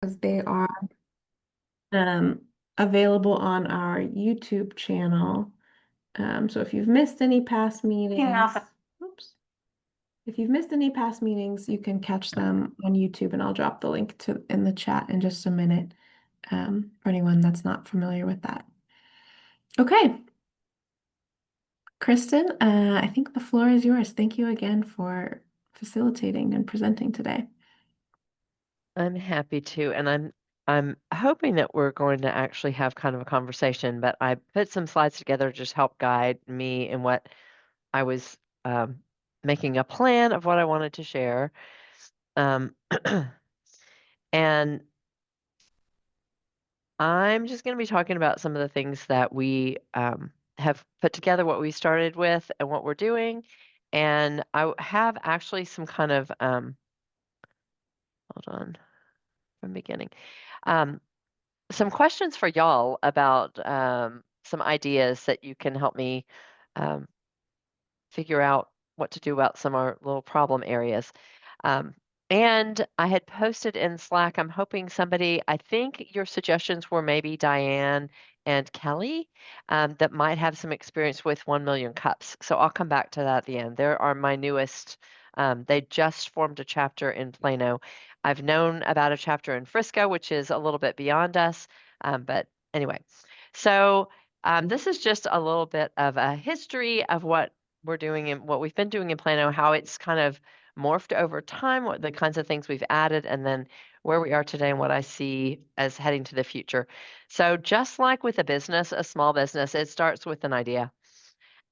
because they are um, available on our YouTube channel. So if you've missed any past meetings, oops, if you've missed any past meetings, you can catch them on YouTube, and I'll drop the link to in the chat in just a minute, for anyone that's not familiar with that. Okay, Kristen, I think the floor is yours. Thank you again for facilitating and presenting today. I'm happy to, and I'm hoping that we're going to actually have kind of a conversation, but I put some slides together to just help guide me in what I was making a plan of what I wanted to share. Um, and I'm just going to be talking about some of the things that we have put together, what we started with, and what we're doing. And I have actually some kind of, hold on, from beginning. Um, some questions for y'all about some ideas that you can help me um, figure out what to do about some of our little problem areas. Um, and I had posted in Slack, I'm hoping somebody, I think your suggestions were maybe Diane and Kelly, that might have some experience with 1 million cups. So I'll come back to that at the end. There are my newest, they just formed a chapter in Plano. I've known about a chapter in Frisco, which is a little bit beyond us. But anyway, so this is just a little bit of a history of what we're doing and what we've been doing in Plano, how it's kind of morphed over time, what the kinds of things we've added, and then where we are today and what I see as heading to the future. So just like with a business, a small business, it starts with an idea.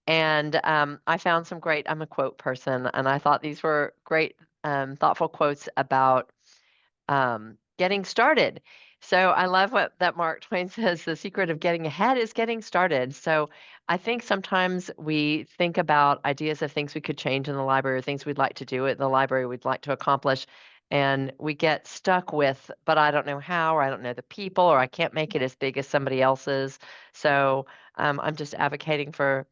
And I found some great, I'm a quote person, and I thought these were great, thoughtful quotes about getting started. So I love what that Mark Twain says, the secret of getting ahead is getting started. So I think sometimes we think about ideas of things we could change in the library or things we'd like to do at the library we'd like to accomplish. And we get stuck with, but I don't know how, or I don't know the people, or I can't make it as big as somebody else's. So I'm just advocating for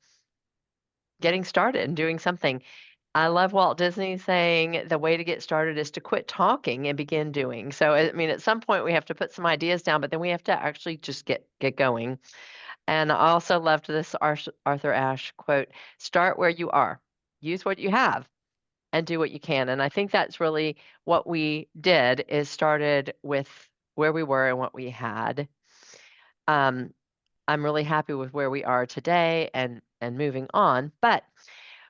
getting started and doing something. I love Walt Disney saying the way to get started is to quit talking and begin doing. So, I mean, at some point we have to put some ideas down, but then we have to actually just get going. And I also loved this Arthur Ashe quote, start where you are, use what you have, and do what you can. And I think that's really what we did is started with where we were and what we had. Um, I'm really happy with where we are today and moving on. But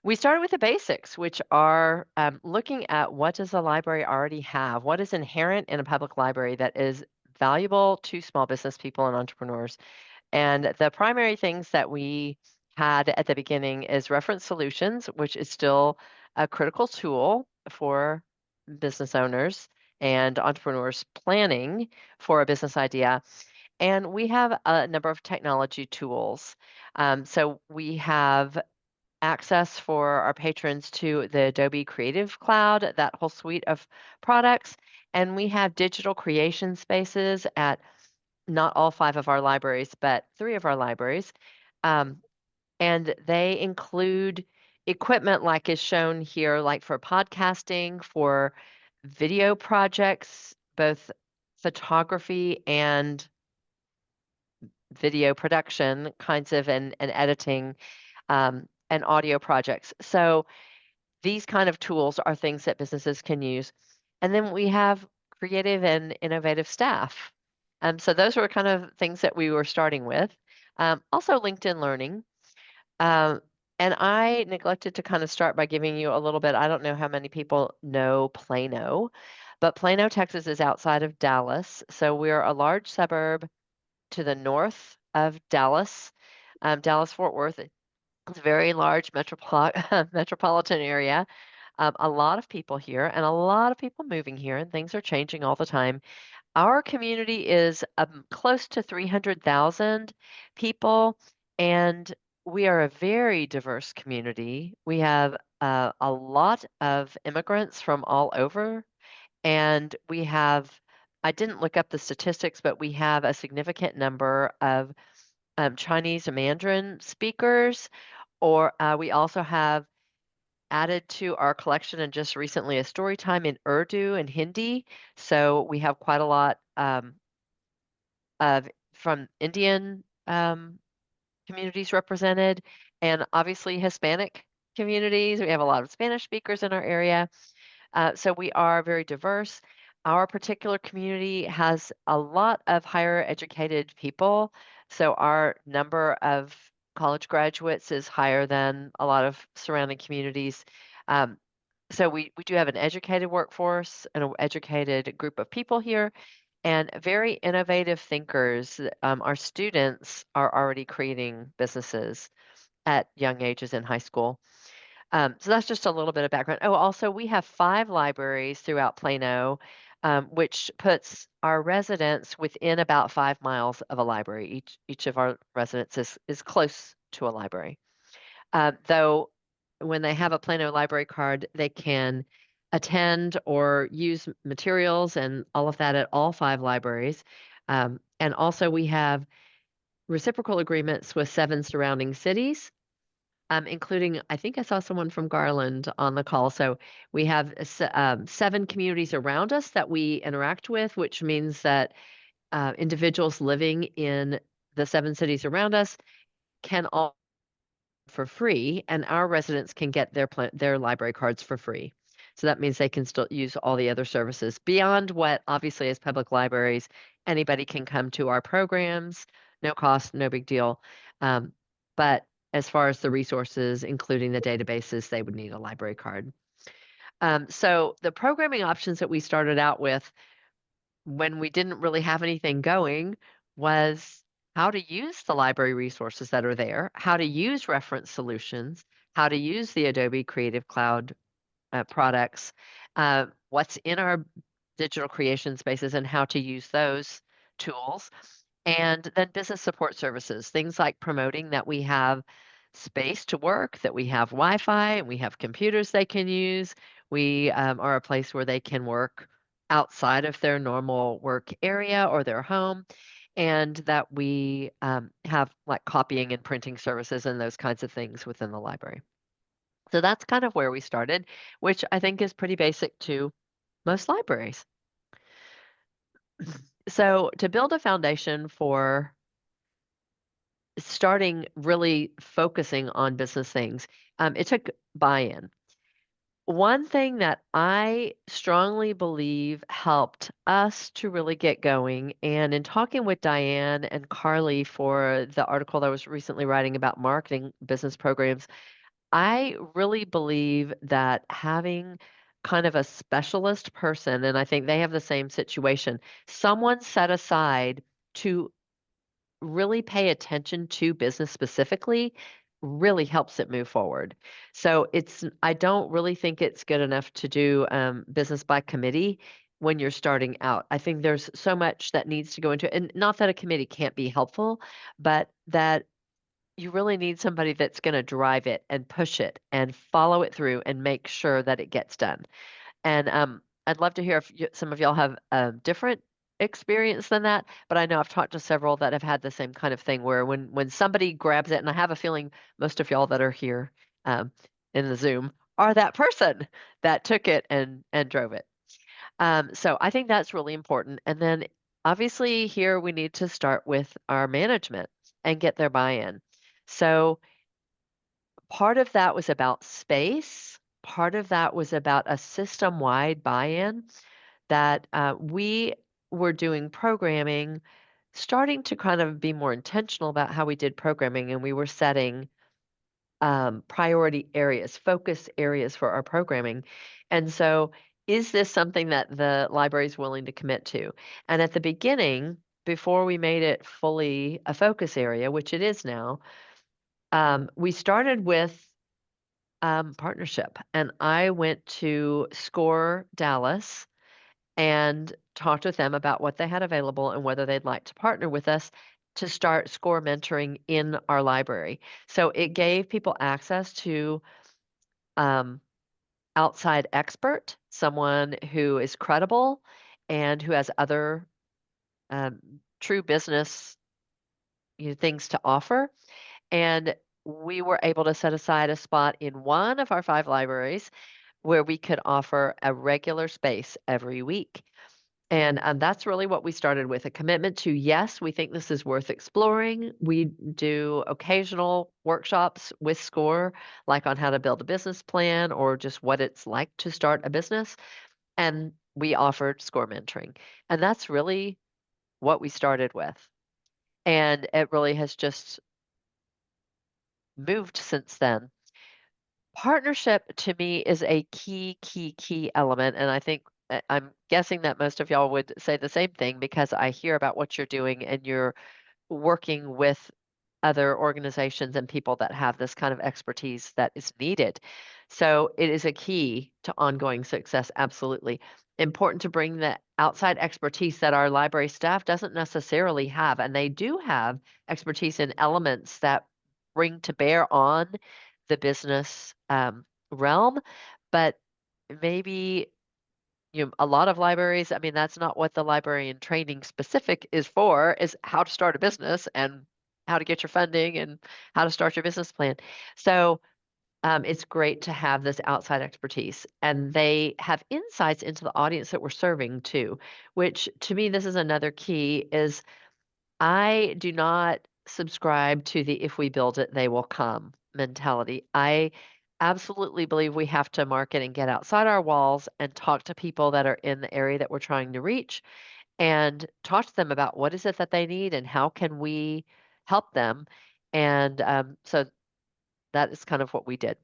we started with the basics, which are looking at what does the library already have? What is inherent in a public library that is valuable to small business people and entrepreneurs? And the primary things that we had at the beginning is reference solutions, which is still a critical tool for business owners and entrepreneurs planning for a business idea. And we have a number of technology tools. So we have access for our patrons to the Adobe Creative Cloud, that whole suite of products. And we have digital creation spaces at not all 5 of our libraries, but 3 of our libraries. Um, and they include equipment like is shown here, like for podcasting, for video projects, both photography and video production kinds of and editing and audio projects. So these kind of tools are things that businesses can use. And then we have creative and innovative staff. So those were kind of things that we were starting with. Also LinkedIn Learning. Um, and I neglected to kind of start by giving you a little bit. I don't know how many people know Plano, but Plano, Texas is outside of Dallas. So we're a large suburb to the north of Dallas, Dallas Fort Worth. It's a very large metropolitan area. A lot of people here and a lot of people moving here, and things are changing all the time. Our community is close to 300,000 people, and we are a very diverse community. We have a lot of immigrants from all over, and we have, I didn't look up the statistics, but we have a significant number of Chinese and Mandarin speakers, or we also have added to our collection and just recently a story time in Urdu and Hindi. So we have quite a lot um, of from Indian communities represented, and obviously Hispanic communities. We have a lot of Spanish speakers in our area. So we are very diverse. Our particular community has a lot of higher educated people. So our number of college graduates is higher than a lot of surrounding communities. Um, so we do have an educated workforce and an educated group of people here and very innovative thinkers. Our students are already creating businesses at young ages in high school. So that's just a little bit of background. Oh, also, we have 5 libraries throughout Plano, which puts our residents within about 5 miles of a library. Each of our residents is close to a library. Though, when they have a Plano library card, they can attend or use materials and all of that at all 5 libraries. And also, we have reciprocal agreements with 7 surrounding cities, including, I think I saw someone from Garland on the call. So we have 7 communities around us that we interact with, which means that individuals living in the 7 cities around us can all for free, and our residents can get their library cards for free. So that means they can still use all the other services beyond what, obviously, as public libraries, anybody can come to our programs, no cost, no big deal. Um, but as far as the resources, including the databases, they would need a library card. So the programming options that we started out with when we didn't really have anything going was how to use the library resources that are there, how to use reference solutions, how to use the Adobe Creative Cloud products, what's in our digital creation spaces and how to use those tools. And then business support services, things like promoting that we have space to work, that we have Wi Fi, and we have computers they can use. We are a place where they can work outside of their normal work area or their home, and that we have like copying and printing services and those kinds of things within the library. So that's kind of where we started, which I think is pretty basic to most libraries. So to build a foundation for starting really focusing on business things, it took buy-in. One thing that I strongly believe helped us to really get going, and in talking with Diane and Carly for the article that I was recently writing about marketing business programs, I really believe that having kind of a specialist person, and I think they have the same situation, someone set aside to really pay attention to business specifically really helps it move forward. So I don't really think it's good enough to do business by committee when you're starting out. I think there's so much that needs to go into it. And not that a committee can't be helpful, but that you really need somebody that's going to drive it and push it and follow it through and make sure that it gets done. And I'd love to hear if some of y'all have a different experience than that, but I know I've talked to several that have had the same kind of thing where when somebody grabs it, and I have a feeling most of y'all that are here um, in the Zoom are that person that took it and drove it. So I think that's really important. And then obviously here we need to start with our management and get their buy-in. So part of that was about space. Part of that was about a system-wide buy-in that we were doing programming, starting to kind of be more intentional about how we did programming, and we were setting priority areas, focus areas for our programming. And so, is this something that the library is willing to commit to? And at the beginning, before we made it fully a focus area, which it is now, we started with partnership. And I went to SCORE Dallas and talked with them about what they had available and whether they'd like to partner with us to start SCORE mentoring in our library. So it gave people access to um, outside expert, someone who is credible and who has other um, true business things to offer. And we were able to set aside a spot in one of our 5 libraries where we could offer a regular space every week. And that's really what we started with, a commitment to, yes, we think this is worth exploring. We do occasional workshops with SCORE, like on how to build a business plan or just what it's like to start a business. And we offered SCORE mentoring. And that's really what we started with. And it really has just moved since then. Partnership to me is a key element, and I think I'm guessing that most of y'all would say the same thing because I hear about what you're doing and you're working with other organizations and people that have this kind of expertise that is needed. So it is a key to ongoing success, absolutely. Important to bring the outside expertise that our library staff doesn't necessarily have, and they do have expertise in elements that bring to bear on the business realm, but maybe a lot of libraries, I mean, that's not what the librarian training specific is for, is how to start a business and how to get your funding and how to start your business plan. So it's great to have this outside expertise. And they have insights into the audience that we're serving too, which to me, this is another key is I do not subscribe to the if we build it, they will come mentality. I absolutely believe we have to market and get outside our walls and talk to people that are in the area that we're trying to reach and talk to them about what is it that they need and how can we help them. And so that is kind of what we did.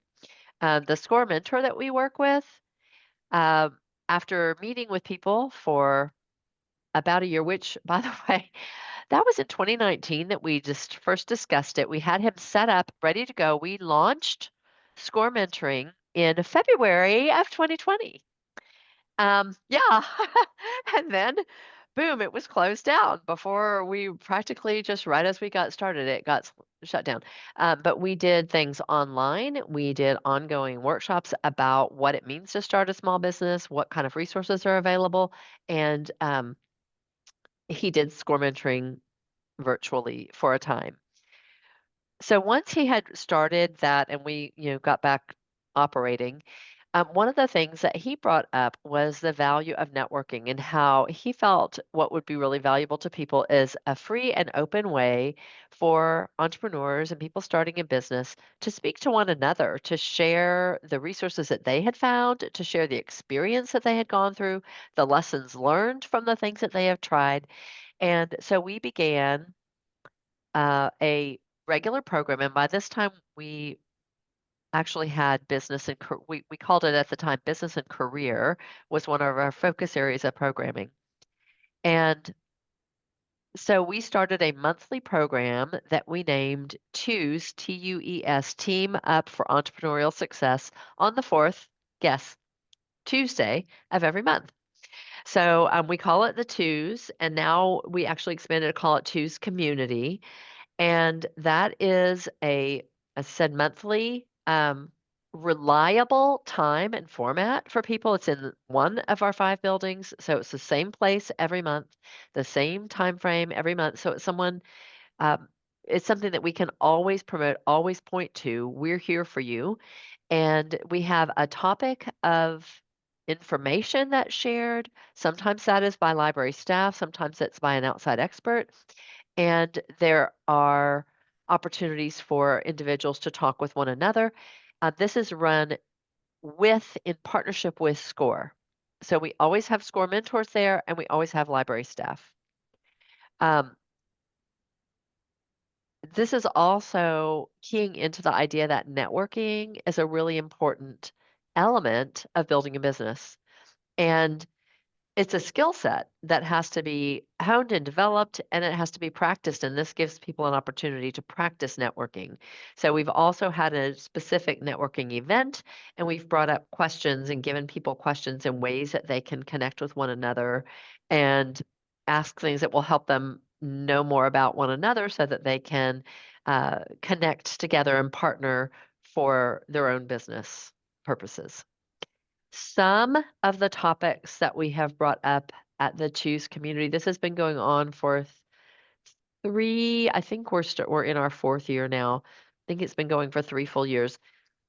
The SCORE mentor that we work with, um, after meeting with people for about a year, which, by the way, that was in 2019 that we just first discussed it. We had him set up, ready to go. We launched SCORE Mentoring in February of 2020. Yeah. And then, boom, it was closed down before we practically just right as we got started, it got shut down. But we did things online. We did ongoing workshops about what it means to start a small business, what kind of resources are available. And he did SCORE Mentoring virtually for a time. So once he had started that and we, got back operating, one of the things that he brought up was the value of networking and how he felt what would be really valuable to people is a free and open way for entrepreneurs and people starting a business to speak to one another, to share the resources that they had found, to share the experience that they had gone through, the lessons learned from the things that they have tried. And so we began a regular program, and by this time we actually had business and we called it at the time business and career was one of our focus areas of programming. And so we started a monthly program that we named TUES, TUES, Team Up for Entrepreneurial Success on the fourth, guess, Tuesday of every month. So we call it the TUES, and now we actually expanded to call it TUES Community. And that is I said monthly, reliable time and format for people. It's in one of our 5 buildings, so it's the same place every month, the same time frame every month. So um, it's something that we can always promote, always point to. We're here for you, and we have a topic of information that's shared. Sometimes that is by library staff, sometimes it's by an outside expert. And there are opportunities for individuals to talk with one another. This is run in partnership with SCORE. So we always have SCORE mentors there and we always have library staff. Um, this is also keying into the idea that networking is a really important element of building a business. And it's a skill set that has to be honed and developed, and it has to be practiced, and this gives people an opportunity to practice networking. So we've also had a specific networking event, and we've brought up questions and given people questions and ways that they can connect with one another and ask things that will help them know more about one another so that they can connect together and partner for their own business purposes. Some of the topics that we have brought up at the Choose community, this has been going on for 3, I think we're in our 4th year now. I think it's been going for 3 full years.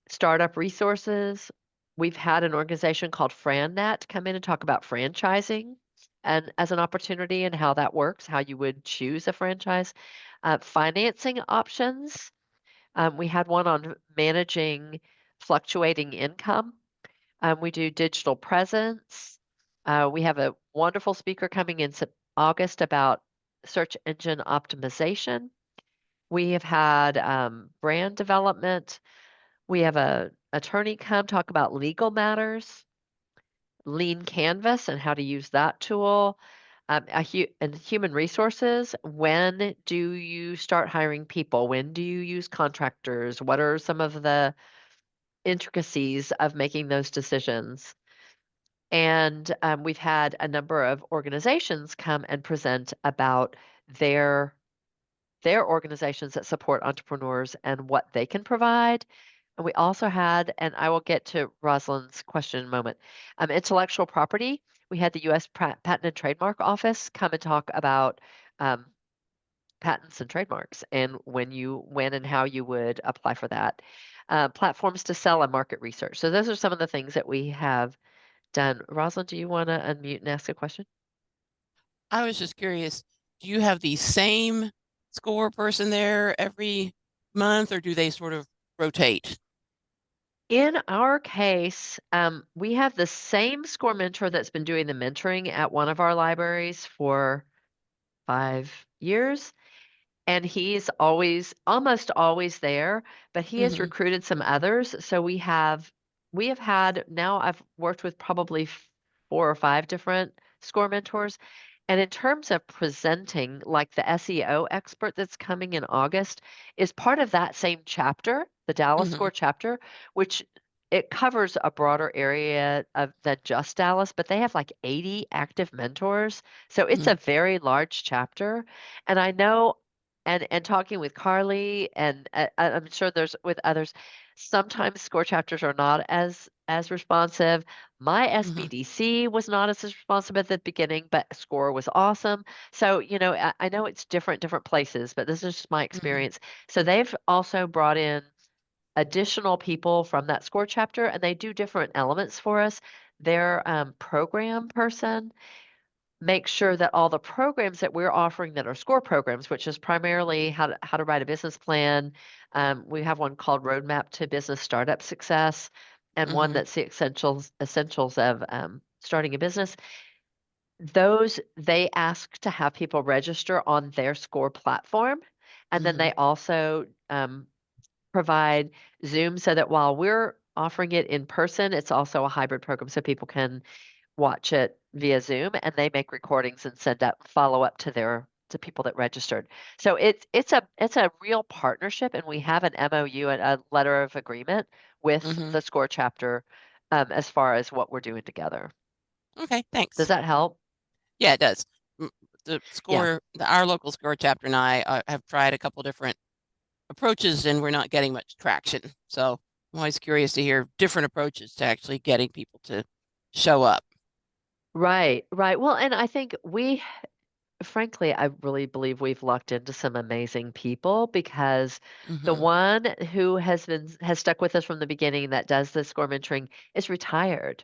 Startup resources. We've had an organization called FranNet come in and talk about franchising. and as an opportunity and how that works, how you would choose a franchise. Financing options. We had one on managing fluctuating income. We do digital presence. We have a wonderful speaker coming in August about search engine optimization. We have had brand development. We have a attorney come talk about legal matters, lean canvas and how to use that tool. And human resources. When do you start hiring people? When do you use contractors? What are some of the intricacies of making those decisions? And we've had a number of organizations come and present about their their organizations that support entrepreneurs and what they can provide. And we also had, and I will get to Rosalind's question in a moment, intellectual property. We had the U.S. Patent and Trademark Office come and talk about um, patents and trademarks and when and how you would apply for that. Platforms to sell and market research. So those are some of the things that we have done. Rosalind, do you want to unmute and ask a question? I was just curious, do you have the same score person there every month, or do they sort of rotate? In our case, we have the same score mentor that's been doing the mentoring at one of our libraries for 5 years. And he's almost always there, but he has Hmm. recruited some others. So we have had now I've worked with probably 4 or 5 different score mentors. And in terms of presenting, like the SEO expert that's coming in August is part of that same chapter, the Dallas Hmm. score chapter, which it covers a broader area of than just Dallas, but they have like 80 active mentors. So it's Hmm. a very large chapter. And I know and talking with Carly, and I'm sure there's with others, sometimes score chapters are not as responsive. My Hmm. SBDC was not as responsive at the beginning, but score was awesome. So, I know it's different places, but this is just my Hmm. experience. So they've also brought in additional people from that score chapter, and they do different elements for us. Their program person make sure that all the programs that we're offering that are SCORE programs, which is primarily how to write a business plan. We have one called Roadmap to Business Startup Success, and one Hmm. that's the essentials of starting a business. Those they ask to have people register on their SCORE platform, and then Hmm. they also provide Zoom so that while we're offering it in person, it's also a hybrid program so people can watch it via Zoom, and they make recordings and send up follow up to people that registered. So it's a real partnership, and we have an MOU and a letter of agreement with Hmm. the SCORE chapter as far as what we're doing together. Okay, Does thanks. that help? Yeah, it does. Yeah. Our local score chapter and I have tried a couple different approaches, and we're not getting much traction. So I'm always curious to hear different approaches to actually getting people to show up. Right, right. Well, and I think frankly, I really believe we've lucked into some amazing people because the Hmm. one who has stuck with us from the beginning that does the score mentoring is retired.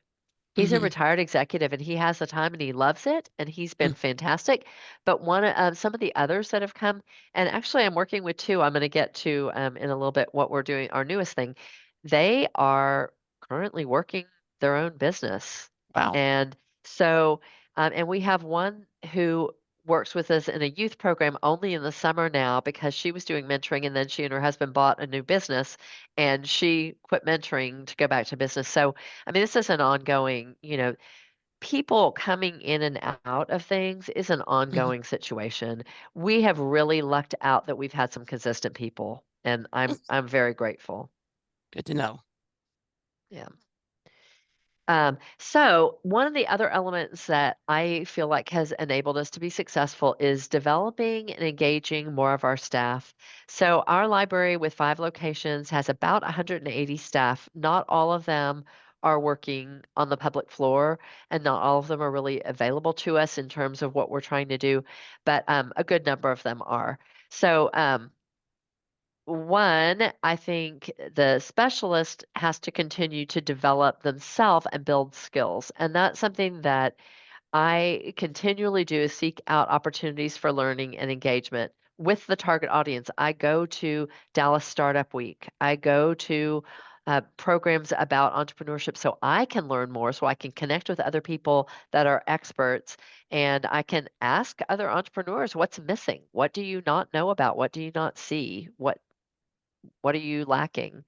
He's a Hmm. retired executive and he has the time and he loves it and he's been fantastic. But some of the others that have come, and actually I'm working with two. I'm going to get to in a little bit what we're doing, our newest thing. They are currently working their own business, Wow. and so and we have one who works with us in a youth program only in the summer now because she was doing mentoring and then she and her husband bought a new business and she quit mentoring to go back to business. So I mean, this is an ongoing, people coming in and out of things is an Hmm. ongoing situation. We have really lucked out that we've had some consistent people, and I'm very grateful. Good to know. Yeah. So one of the other elements that I feel like has enabled us to be successful is developing and engaging more of our staff. So our library with 5 locations has about 180 staff. Not all of them are working on the public floor, and not all of them are really available to us in terms of what we're trying to do, but a good number of them are. So one, I think the specialist has to continue to develop themselves and build skills. And that's something that I continually do is seek out opportunities for learning and engagement with the target audience. I go to Dallas Startup Week. I go to programs about entrepreneurship so I can learn more, so I can connect with other people that are experts, and I can ask other entrepreneurs what's missing. What do you not know about? What do you not see? What are you lacking?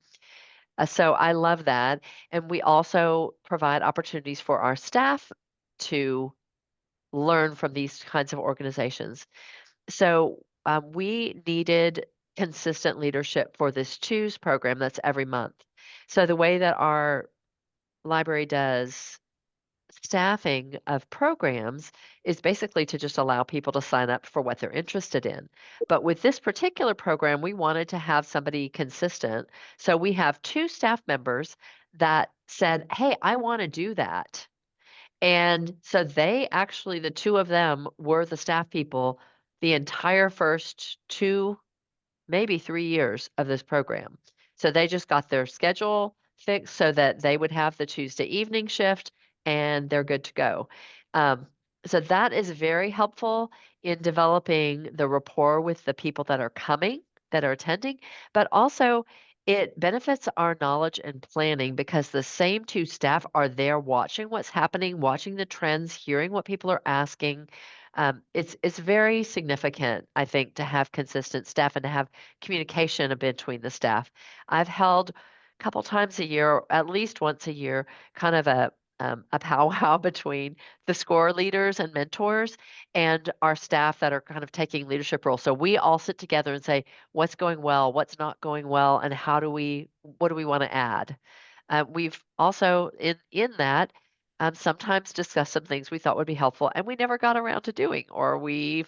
So I love that. And we also provide opportunities for our staff to learn from these kinds of organizations. So we needed consistent leadership for this Choose program that's every month. So the way that our library does staffing of programs is basically to just allow people to sign up for what they're interested in. But with this particular program, we wanted to have somebody consistent. So we have two staff members that said, "Hey, I want to do that." And so they actually, the two of them were the staff people the entire first 2, maybe 3 years of this program. So they just got their schedule fixed so that they would have the Tuesday evening shift and they're good to go. Um, so that is very helpful in developing the rapport with the people that are coming, that are attending, but also it benefits our knowledge and planning because the same two staff are there watching what's happening, watching the trends, hearing what people are asking. It's very significant, I think, to have consistent staff and to have communication between the staff. I've held a couple times a year, or at least once a year, kind of a powwow between the SCORE leaders and mentors and our staff that are kind of taking leadership roles. So we all sit together and say, what's going well, what's not going well, and what do we want to add? We've also, in that, sometimes discussed some things we thought would be helpful and we never got around to doing, or we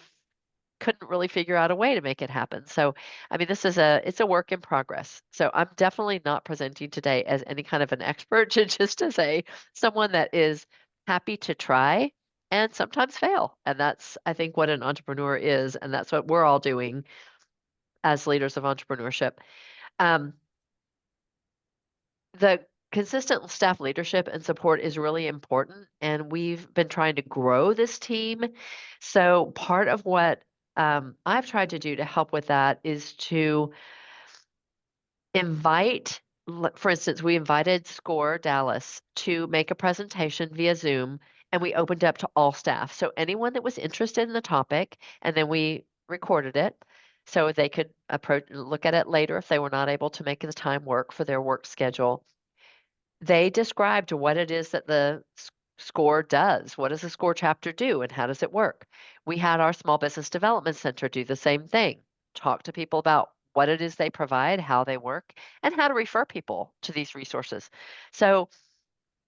couldn't really figure out a way to make it happen. So, I mean, it's a work in progress. So I'm definitely not presenting today as any kind of an expert, just as someone that is happy to try and sometimes fail. And that's, I think, what an entrepreneur is, and that's what we're all doing as leaders of entrepreneurship. Um, the consistent staff leadership and support is really important, and we've been trying to grow this team. So part of what I've tried to do to help with that is to invite, for instance, we invited SCORE Dallas to make a presentation via Zoom, and we opened up to all staff. So anyone that was interested in the topic, and then we recorded it so they could look at it later if they were not able to make the time work for their work schedule. They described what it is that the SCORE does. What does the SCORE chapter do and how does it work? We had our Small Business Development Center do the same thing, talk to people about what it is they provide, how they work, and how to refer people to these resources. So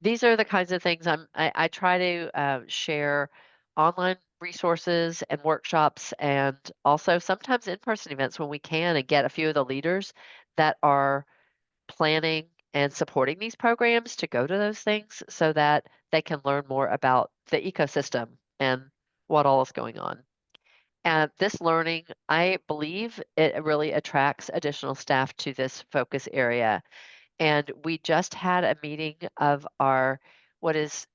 these are the kinds of things I try to share online resources and workshops and also sometimes in-person events when we can and get a few of the leaders that are planning and supporting these programs to go to those things so that they can learn more about the ecosystem and what all is going on. And this learning, I believe it really attracts additional staff to this focus area. And we just had a meeting of our, what is,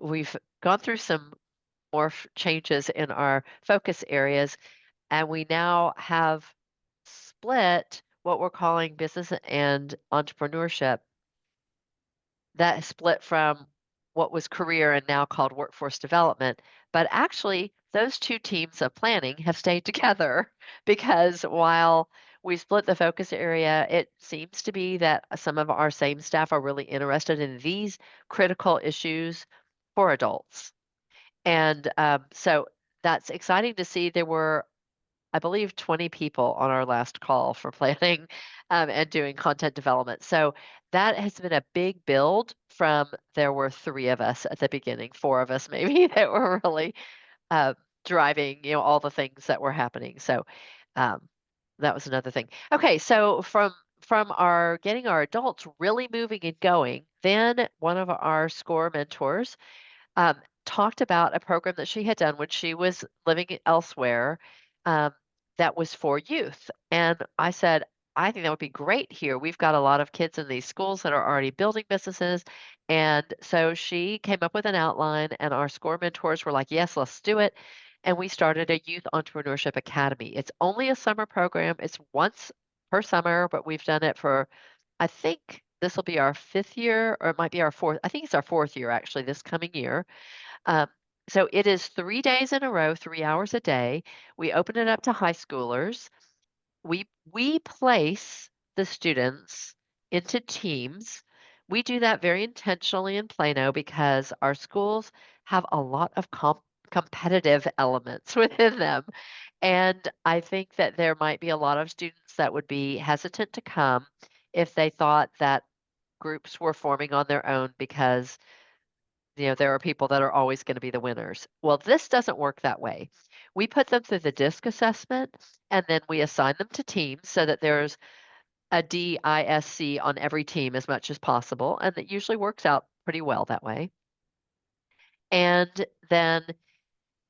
we've gone through some more changes in our focus areas, and we now have split what we're calling business and entrepreneurship. That is split from what was career and now called workforce development. But actually, those two teams of planning have stayed together because while we split the focus area, it seems to be that some of our same staff are really interested in these critical issues for adults. And so that's exciting to see. There were, I believe, 20 people on our last call for planning and doing content development. So that has been a big build from there were 3 of us at the beginning, 4 of us maybe that were really uh, driving, all the things that were happening. So um, that was another thing. Okay, so from our getting our adults really moving and going, then one of our SCORE mentors talked about a program that she had done when she was living elsewhere um, that was for youth. And I said, I think that would be great here. We've got a lot of kids in these schools that are already building businesses. And so she came up with an outline, and our SCORE mentors were like, yes, let's do it. And we started a Youth Entrepreneurship Academy. It's only a summer program, it's once per summer, but we've done it for, I think this will be our 5th year, or it might be our fourth. I think it's our 4th year actually, this coming year. Um, so it is 3 days in a row, 3 hours a day. We open it up to high schoolers. We place the students into teams. We do that very intentionally in Plano because our schools have a lot of competitive elements within them. And I think that there might be a lot of students that would be hesitant to come if they thought that groups were forming on their own because there are people that are always going to be the winners. Well, this doesn't work that way. We put them through the DISC assessment, and then we assign them to teams so that there's a DISC on every team as much as possible. And it usually works out pretty well that way. And then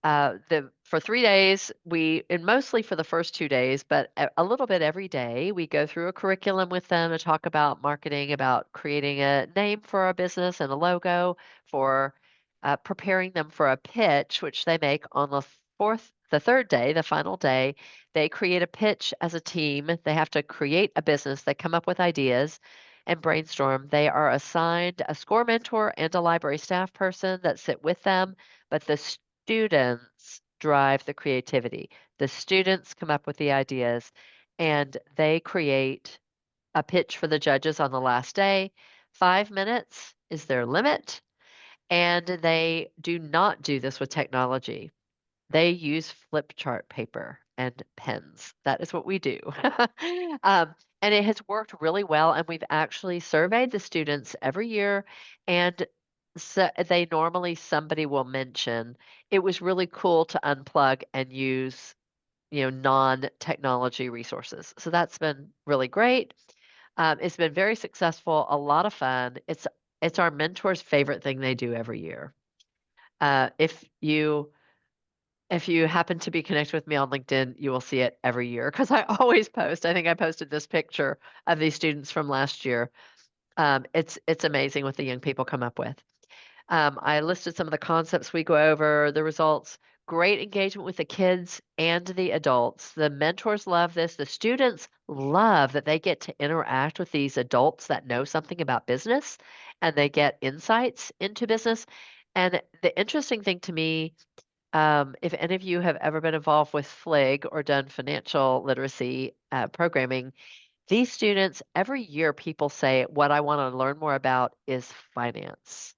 the for 3 days, and mostly for the first 2 days, but a little bit every day, we go through a curriculum with them to talk about marketing, about creating a name for our business and a logo, for preparing them for a pitch, which they make on the third day, the final day. They create a pitch as a team. They have to create a business. They come up with ideas and brainstorm. They are assigned a SCORE mentor and a library staff person that sit with them, but the students drive the creativity. The students come up with the ideas and they create a pitch for the judges on the last day. 5 minutes is their limit, and they do not do this with technology. They use flip chart paper and pens. That is what we do. um, and it has worked really well. And we've actually surveyed the students every year. And so somebody will mention it was really cool to unplug and use, non-technology resources. So that's been really great. It's been very successful, a lot of fun. It's our mentors' favorite thing they do every year. Uh, if you if you happen to be connected with me on LinkedIn, you will see it every year because I always post. I think I posted this picture of these students from last year. It's amazing what the young people come up with. I listed some of the concepts we go over, the results, great engagement with the kids and the adults. The mentors love this. The students love that they get to interact with these adults that know something about business and they get insights into business. And the interesting thing to me, if any of you have ever been involved with FLIG or done financial literacy programming, these students, every year people say, what I want to learn more about is finance,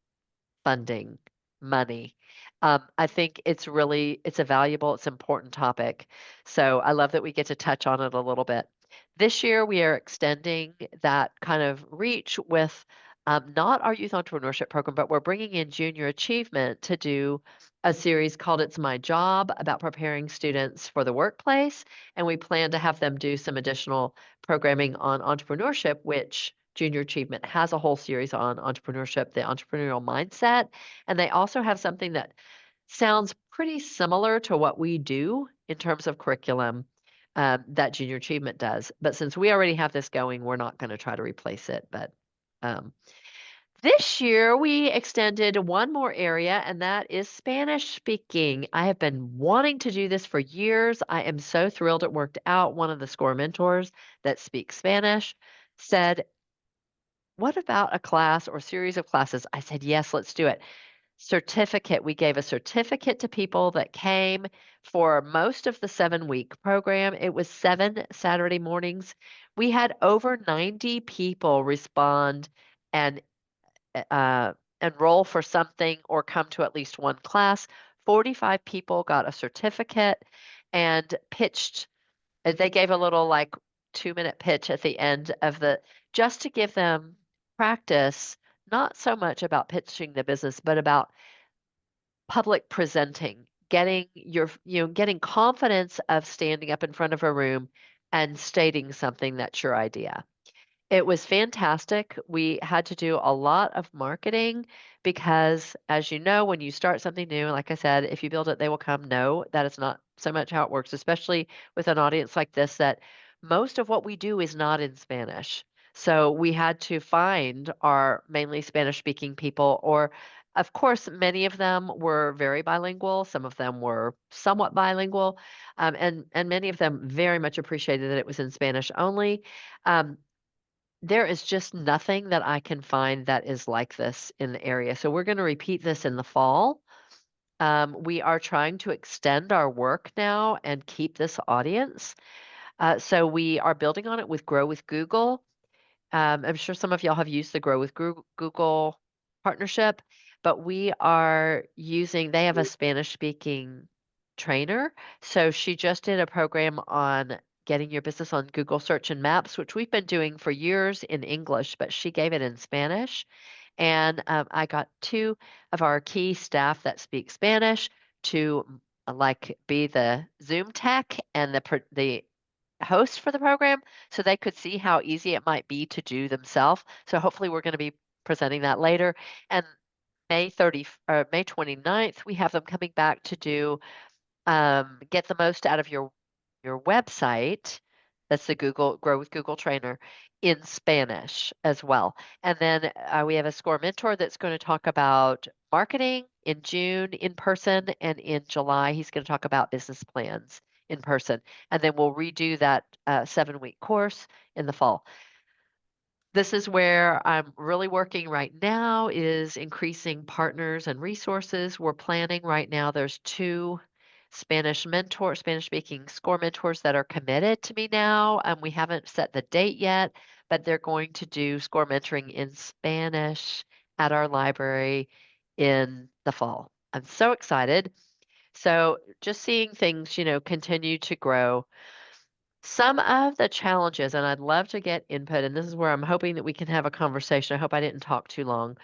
funding, money. I think it's a valuable, it's important topic. So I love that we get to touch on it a little bit. This year, we are extending that kind of reach with not our youth entrepreneurship program, but we're bringing in junior achievement to do a series called It's My Job about preparing students for the workplace. And we plan to have them do some additional programming on entrepreneurship, which Junior Achievement has a whole series on entrepreneurship, the entrepreneurial mindset. And they also have something that sounds pretty similar to what we do in terms of curriculum that Junior Achievement does. But since we already have this going, we're not going to try to replace it. But um, this year, we extended one more area, and that is Spanish speaking. I have been wanting to do this for years. I am so thrilled it worked out. One of the SCORE mentors that speaks Spanish said, what about a class or series of classes? I said, yes, let's do it. Certificate. We gave a certificate to people that came for most of the 7-week program. It was 7 Saturday mornings. We had over 90 people respond and enroll for something or come to at least one class. 45 people got a certificate and pitched. They gave a little like 2-minute pitch at the end of just to give them practice, not so much about pitching the business, but about public presenting, getting confidence of standing up in front of a room and stating something that's your idea. It was fantastic. We had to do a lot of marketing because, as you know, when you start something new, like I said, if you build it, they will come. No, that is not so much how it works, especially with an audience like this that most of what we do is not in Spanish. So we had to find our mainly Spanish speaking people, or of course, many of them were very bilingual. Some of them were somewhat bilingual, and many of them very much appreciated that it was in Spanish only. Um, there is just nothing that I can find that is like this in the area. So we're going to repeat this in the fall. We are trying to extend our work now and keep this audience. So we are building on it with Grow with Google. I'm sure some of y'all have used the Grow with Google partnership, but we are using, they have a Spanish speaking trainer. So she just did a program on getting your business on Google Search and Maps, which we've been doing for years in English, but she gave it in Spanish. And I got two of our key staff that speak Spanish to like be the Zoom tech and the host for the program so they could see how easy it might be to do themselves. So hopefully we're going to be presenting that later. And May 29th, we have them coming back to do get the most out of your website. That's the Google Grow with Google Trainer in Spanish as well. And then we have a SCORE mentor that's going to talk about marketing in June in person, and in July he's going to talk about business plans in person. And then we'll redo that 7-week course in the fall. This is where I'm really working right now, is increasing partners and resources. We're planning right now. There's 2 Spanish speaking SCORE mentors that are committed to me now. And we haven't set the date yet, but they're going to do SCORE mentoring in Spanish at our library in the fall. I'm so excited. So just seeing things, continue to grow. Some of the challenges, and I'd love to get input, and this is where I'm hoping that we can have a conversation. I hope I didn't talk too long,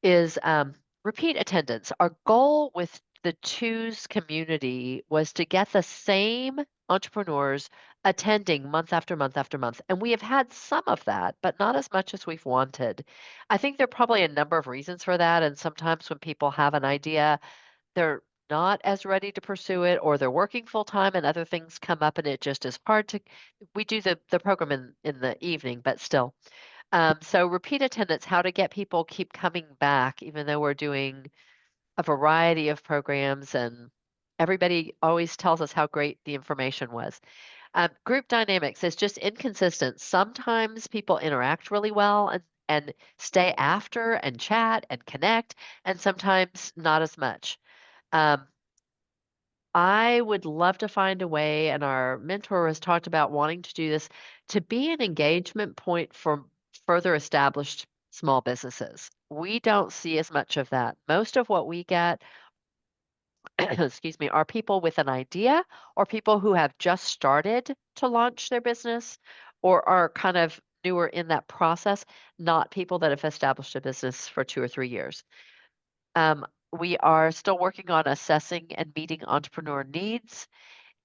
is repeat attendance. Our goal with the Twos community was to get the same entrepreneurs attending month after month after month. And we have had some of that, but not as much as we've wanted. I think there are probably a number of reasons for that. And sometimes when people have an idea, they're not as ready to pursue it, or they're working full time and other things come up and it just is hard to. We do the program in the evening, but still. So repeat attendance, how to get people keep coming back even though we're doing a variety of programs, and everybody always tells us how great the information was. Group dynamics is just inconsistent. Sometimes people interact really well and stay after and chat and connect, and sometimes not as much. um, I would love to find a way, and our mentor has talked about wanting to do this, to be an engagement point for further established small businesses. We don't see as much of that. Most of what we get, excuse me, are people with an idea, or people who have just started to launch their business or are kind of newer in that process, not people that have established a business for 2 or 3 years. Um, we are still working on assessing and meeting entrepreneur needs.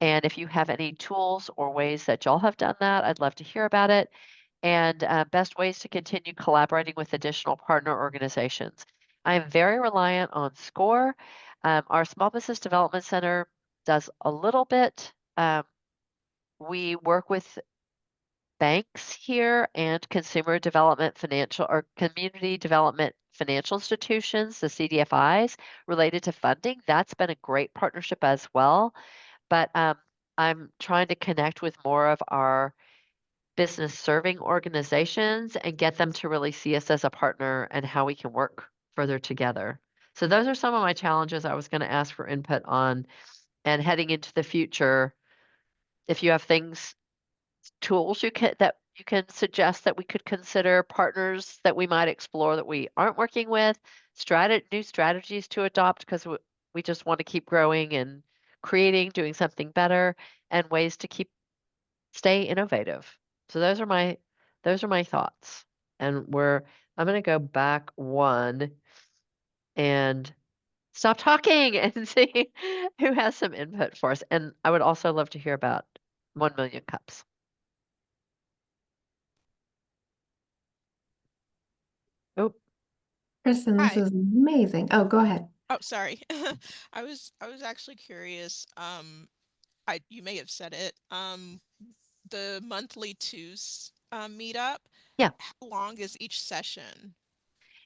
And if you have any tools or ways that y'all have done that, I'd love to hear about it. And best ways to continue collaborating with additional partner organizations. I am very reliant on SCORE. Our Small Business Development Center does a little bit. We work with banks here and consumer development financial or community development financial institutions, the CDFIs, related to funding. That's been a great partnership as well. But I'm trying to connect with more of our business serving organizations and get them to really see us as a partner and how we can work further together. So those are some of my challenges I was going to ask for input on. And heading into the future, if you have things, tools you can suggest that we could consider, partners that we might explore that we aren't working with, new strategies to adopt because we just want to keep growing and creating, doing something better, and ways to stay innovative. So those are my thoughts. And I'm going to go back one and stop talking and see who has some input for us. And I would also love to hear about 1 million cups. Oh, Kristen, this Hi. is amazing. Oh, go ahead. Oh, sorry. I was actually curious. You may have said it. the monthly meetup. Yeah, How long is each session?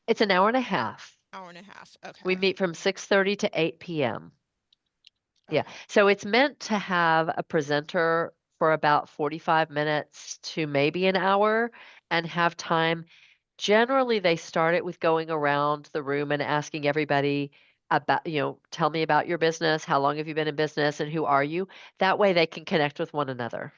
it's an hour and a half. Hour and a half. We Okay. meet from 6:30 to 8 p.m. Yeah. Okay. So it's meant to have a presenter for about 45 minutes to maybe an hour and have time. Generally, they start it with going around the room and asking everybody about, tell me about your business, how long have you been in business, and who are you? That way they can connect with one another.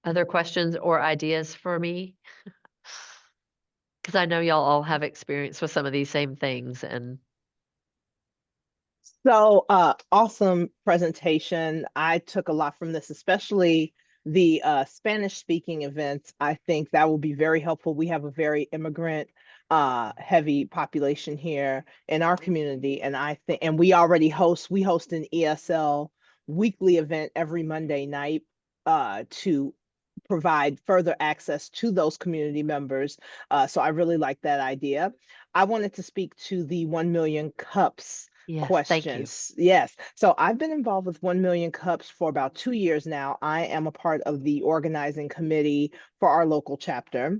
Other questions or ideas for me? Because I know y'all all have experience with some of these same things and So, awesome presentation. I took a lot from this, especially the Spanish speaking events. I think that will be very helpful. We have a very immigrant heavy population here in our community, and I think, and we host an ESL weekly event every Monday night to provide further access to those community members. So I really like that idea. I wanted to speak to the 1 million cups yes, thank you. questions. Yes. So I've been involved with 1 million cups for about 2 years now. I am a part of the organizing committee for our local chapter.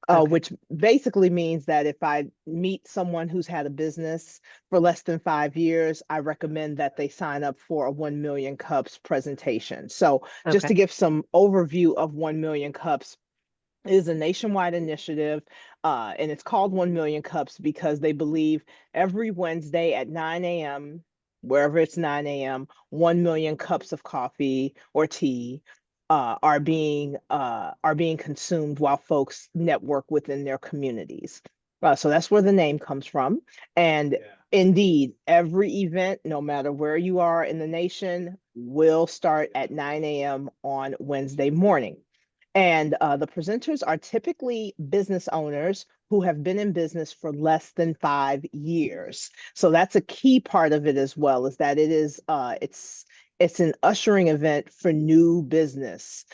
Okay. Which basically means that if I meet someone who's had a business for less than 5 years, I recommend that they sign up for a 1 million cups presentation. So just to Okay. give some overview of 1 million cups, is a nationwide initiative, and it's called 1 million cups because they believe every Wednesday at 9 a.m., wherever it's 9 a.m., 1 million cups of coffee or tea are being consumed while folks network within their communities. So that's where the name comes from. And indeed, every event, no matter where you are in the nation, will start at 9 a.m. on Wednesday morning. And the presenters are typically business owners who have been in business for less than 5 years. So that's a key part of it as well, is that it's an ushering event for new business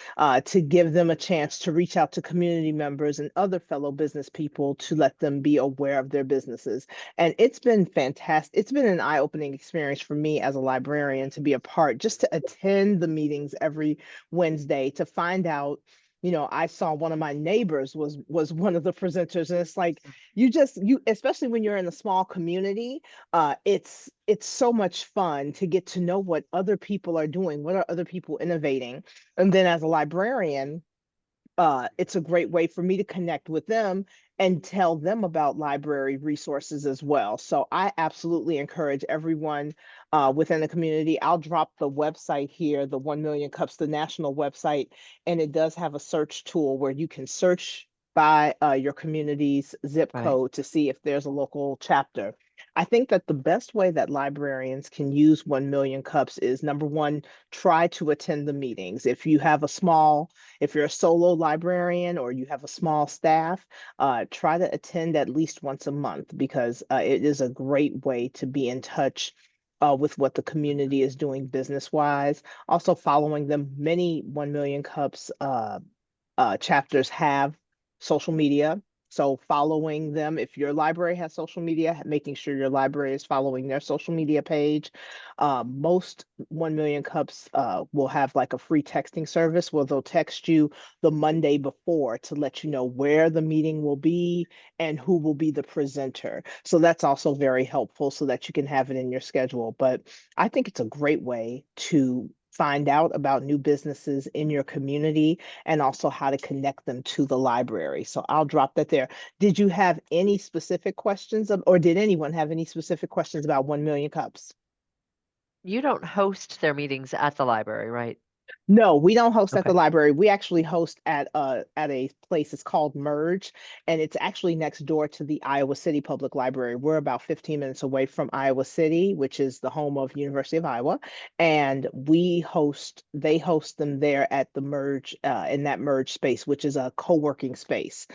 to give them a chance to reach out to community members and other fellow business people to let them be aware of their businesses. And it's been fantastic. It's been an eye-opening experience for me as a librarian to be a part, just to attend the meetings every Wednesday to find out. I saw one of my neighbors was one of the presenters, and it's like you especially when you're in a small community, it's so much fun to get to know what other people are doing, what are other people innovating. And then as a librarian, it's a great way for me to connect with them and tell them about library resources as well. So I absolutely encourage everyone within the community. I'll drop the website here, the 1 Million Cups, the national website, and it does have a search tool where you can search by your community's zip Right. code to see if there's a local chapter. I think that the best way that librarians can use 1 Million Cups is, number one, try to attend the meetings. If you're a solo librarian or you have a small staff, try to attend at least once a month, because it is a great way to be in touch with what the community is doing business wise. Also, following them, many 1 Million Cups chapters have social media. So following them, if your library has social media, making sure your library is following their social media page. Most 1 Million Cups will have like a free texting service where they'll text you the Monday before to let you know where the meeting will be and who will be the presenter. So that's also very helpful so that you can have it in your schedule. But I think it's a great way to find out about new businesses in your community and also how to connect them to the library. So I'll drop that there. Did you have any specific questions or did anyone have any specific questions about 1 Million Cups? You don't host their meetings at the library, right? No, we don't host at the Okay. library. We actually host at a place. It's called Merge, and it's actually next door to the Iowa City Public Library. We're about 15 minutes away from Iowa City, which is the home of University of Iowa, and they host them there at the Merge, in that Merge space, which is a co-working space.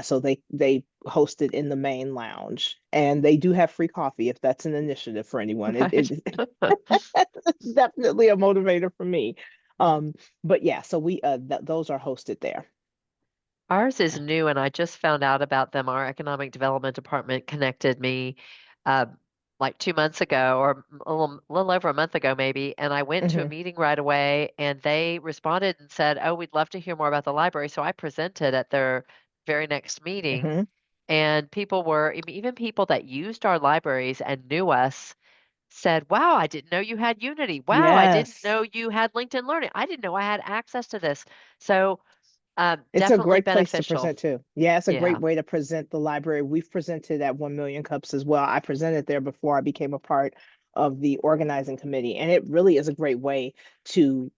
So they host it in the main lounge, and they do have free coffee if that's an initiative for anyone. Right. It's definitely a motivator for me. But yeah, so those are hosted there. Ours is new, and I just found out about them. Our economic development department connected me. Uh, like 2 months ago or a little over a month ago maybe, and I went to a Mhm. meeting right away, and they responded and said, "Oh, we'd love to hear more about the library." So I presented at their very next meeting, Mhm. and people were even people that used our libraries and knew us said, "Wow, I didn't know you had Unity. Wow, I didn't Yes. know you had LinkedIn Learning. I didn't know I had access to this." So, It's a definitely great place to beneficial. present too. Yeah, it's a Yeah, great way to present the library. We've presented at 1 Million Cups as well. I presented there before I became a part of the organizing committee, and it really is a great way to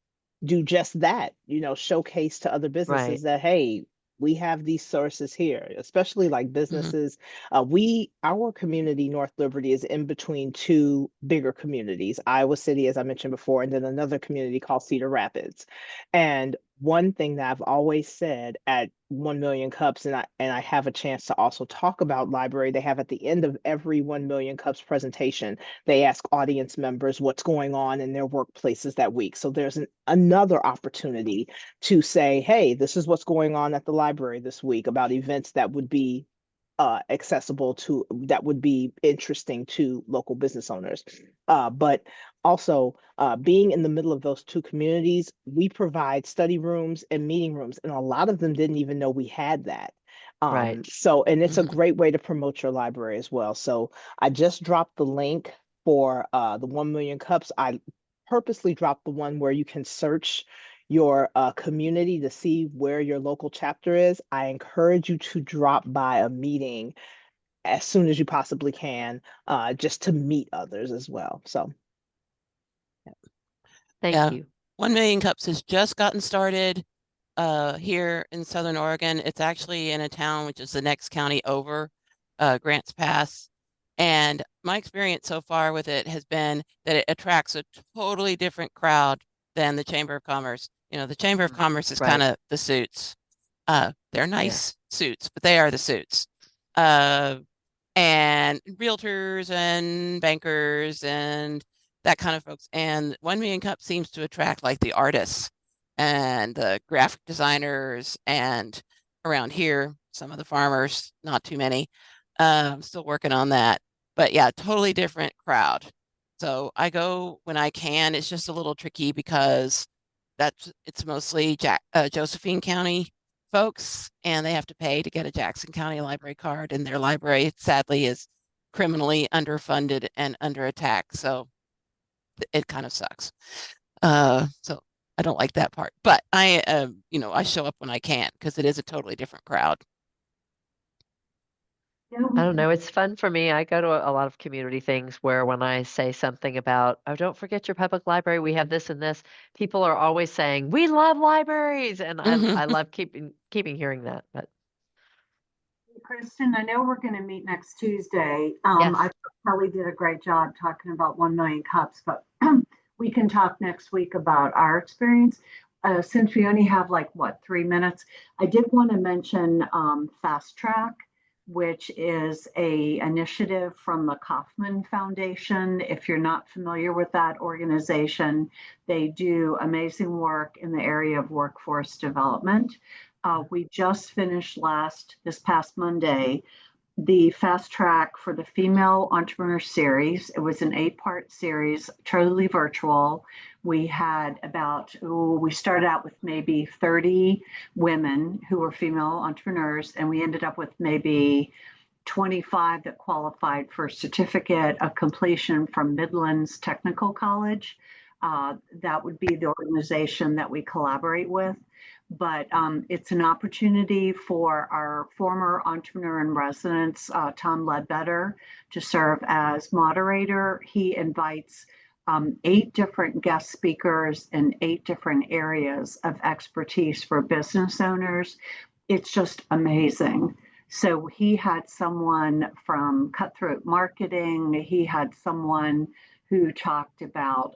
do just that, showcase to other right. businesses that, hey, we have these sources here, especially like Mhm. businesses. Our community, North Liberty, is in between two bigger communities, Iowa City, as I mentioned before, and then another community called Cedar Rapids. And one thing that I've always said at 1 Million Cups, and I have a chance to also talk about library, they have at the end of every 1 Million Cups presentation, they ask audience members what's going on in their workplaces that week. So there's another opportunity to say, hey, this is what's going on at the library this week about events that would be that would be interesting to local business owners. But also, being in the middle of those two communities, we provide study rooms and meeting rooms, and a lot of them didn't even know we had that. Right. And it's a Mhm. great way to promote your library as well. So I just dropped the link for the 1 Million Cups. I purposely dropped the one where you can search your community to see where your local chapter is. I encourage you to drop by a meeting as soon as you possibly can, just to meet others as well. So, Thank Yeah. you. 1 Million Cups has just gotten started here in Southern Oregon. It's actually in a town which is the next county over, Grants Pass. And my experience so far with it has been that it attracts a totally different crowd than the Chamber of Commerce. The Chamber of Commerce is kind Right. of the suits. They're Yeah. nice suits, but they are the suits. Uh, and realtors and bankers and that kind of folks. And 1 Million Cup seems to attract like the artists and the graphic designers, and around here, some of the farmers, not too many. Still working on that. But yeah, totally different crowd. So I go when I can. It's just a little tricky because it's mostly Josephine County folks, and they have to pay to get a Jackson County library card, and their library sadly is criminally underfunded and under attack. So it kind of sucks. So I don't like that part, but I show up when I can because it is a totally different crowd. I don't know. It's fun for me. I go to a lot of community things where when I say something about, oh, don't forget your public library, we have this and this, people are always saying, we love libraries. And I, Mhm. I love keeping hearing that. But Kristen, I know we're going to meet next Tuesday. yes, I thought Kelly did a great job talking about 1 Million Cups, but we can talk next week about our experience. Since we only have 3 minutes, I did want to mention Fast Track, which is a initiative from the Kauffman Foundation. If you're not familiar with that organization, they do amazing work in the area of workforce development. We just finished this past Monday, the fast track for the Female Entrepreneur Series. It was an 8-part series, totally virtual. We had we started out with maybe 30 women who were female entrepreneurs, and we ended up with maybe 25 that qualified for certificate of completion from Midlands Technical College. That would be the organization that we collaborate with. But it's an opportunity for our former entrepreneur in residence, Tom Ledbetter, to serve as moderator. He invites 8 different guest speakers in 8 different areas of expertise for business owners. It's just amazing. So he had someone from Cutthroat Marketing, he had someone who talked about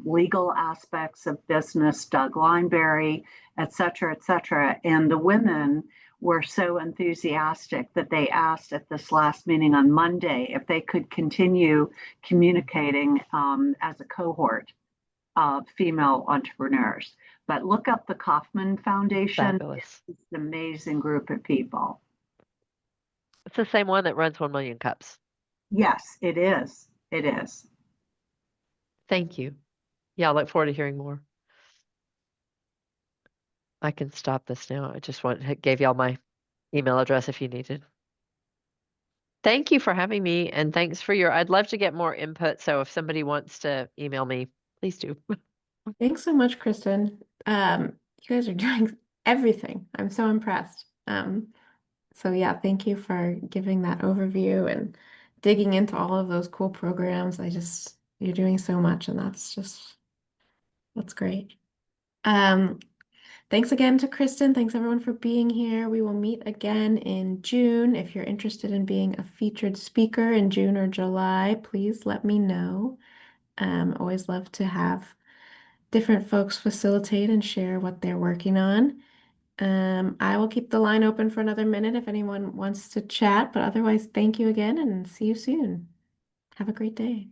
legal aspects of business, Doug Lineberry, et cetera, et cetera. And the women were so enthusiastic that they asked at this last meeting on Monday if they could continue communicating as a cohort of female entrepreneurs. But look up the Kauffman Foundation. fabulous. It's an amazing group of people. It's the same one that runs 1 Million Cups. Yes, it is. It is. Thank you. Yeah, I look forward to hearing more. I can stop this now. I just gave y'all my email address if you needed. Thank you for having me, and thanks for I'd love to get more input, so if somebody wants to email me, please do. Thanks so much, Kristen. You guys are doing everything. I'm so impressed. So yeah, thank you for giving that overview and digging into all of those cool programs. You're doing so much, and that's great. Thanks again to Kristen. Thanks everyone for being here. We will meet again in June. If you're interested in being a featured speaker in June or July, please let me know. Always love to have different folks facilitate and share what they're working on. I will keep the line open for another minute if anyone wants to chat, but otherwise, thank you again and see you soon. Have a great day.